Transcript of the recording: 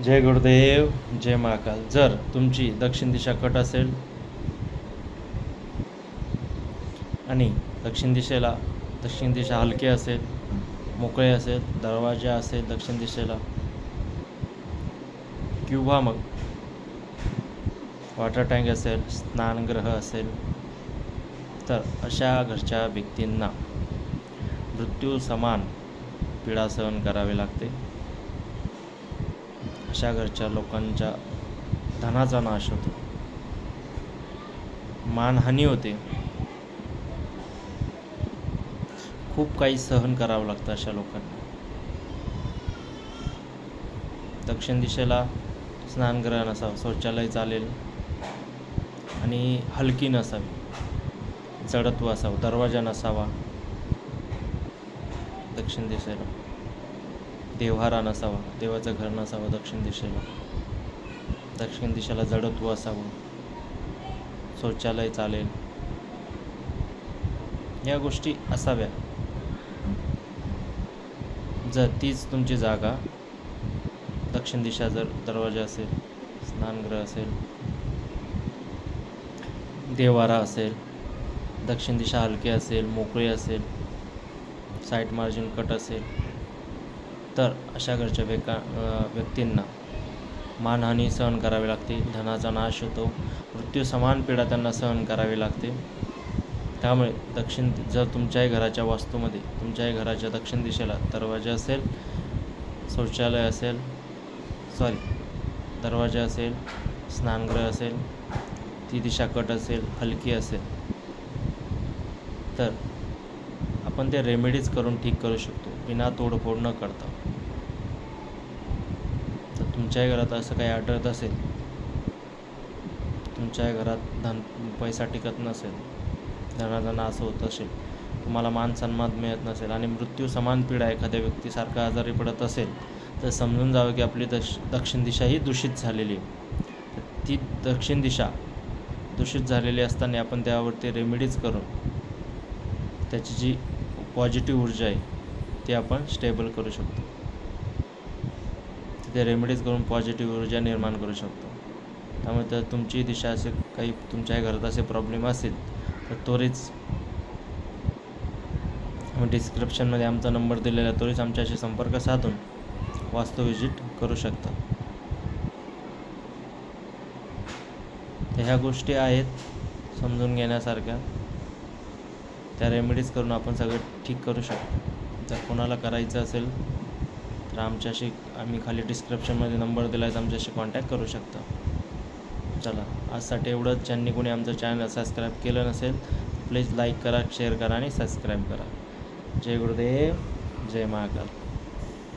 जय गुरुदेव, जय महाकाल. जर तुमची दक्षिण दिशा कट असेल आणि दक्षिण दिशा हलकी असेल, मोकळे असेल, दरवाजा असेल दक्षिण दिशेला, किंवा मग वॉटर टँक असेल, स्नानगृह असेल, तर अशा घरच्या व्यक्तींना मृत्यू समान पीडा सहन करावी लागते. अशा घरच्या लोकांच्या धनाचा नाश होतो, मानहानी होते, खूप काही सहन करावं लागतं अशा लोकांना. दक्षिण दिशेला स्नानगृह नसावं, शौचालय चालेल आणि हलकी नसावी, जडत्व असावं, दरवाजा नसावा दक्षिण दिशेला, देव्हारा नसावा, देवाचं घर नसावं दक्षिण दिशेला जडत्व असावं, शौचालय चालेल, या गोष्टी असाव्या. जर तीच तुमची जागा, दक्षिण दिशा जर दरवाजा असेल, स्नानगृह असेल, देव्हारा असेल, दक्षिण दिशा हलकी असेल, मोकळी असेल, साईड मार्जिन कट असेल, तर अशा घरच्या व्यक्तींना मानहानी सहन करावी लागते, धनाचा नाश होतो, मृत्यू समान पीडा त्यांना सहन करावी लागते. त्यामुळे जर तुमच्याही घराच्या वास्तूमध्ये, तुमच्याही घराच्या दक्षिण दिशेला दरवाजा असेल, शौचालय असेल, दरवाजा असेल, स्नानगृह असेल, ती दिशा कट असेल, हलकी असेल, तर आपण ते रेमेडीज करून ठीक करू शकतो, बिना तोडफोड न करता. तर तुमच्याही घरात असं काही आढळत असेल, तुमच्याही घरात पैसा टिकत नसेल, धनाचा नाश होत असेल, तुम्हाला मान सन्मान मिळत नसेल आणि मृत्यू समान पीडा एखाद्या व्यक्तीसारखा आजारी पडत असेल, तर समजून जावं की आपली दक्षिण दिशा ही दूषित झालेली आहे. ती दक्षिण दिशा दूषित झालेली असताना आपण त्यावरती रेमेडीज करून त्याची जी पॉझिटिव्ह ऊर्जा आहे ती आपण स्टेबल करू शकतो. तिथे रेमेडीज करून पॉझिटिव्ह ऊर्जा निर्माण करू शकतो. त्यामुळे तर तुमची दिशा असे काही तुमच्याही घरात असे प्रॉब्लेम असतील तर त्वरित डिस्क्रिप्शनमध्ये आमचा नंबर दिलेला आहे, त्वरित आमच्याशी संपर्क साधून वास्तू व्हिजिट करू शकता. तर ह्या गोष्टी आहेत समजून घेण्यासारख्या, त्या रेमेडीज करून आपण सगळं ठीक करू शकतो. जर कोणाला करायचं असेल तर आम्ही खाली डिस्क्रिप्शनमध्ये नंबर दिला आहे, तर आमच्याशी कॉन्टॅक्ट करू शकता. चला, आजसाठी एवढंच. ज्यांनी कोणी आमचं चॅनल सबस्क्राईब केलं नसेल प्लीज लाईक करा, शेअर करा आणि सबस्क्राईब करा. जय गुरुदेव, जय महाकाल.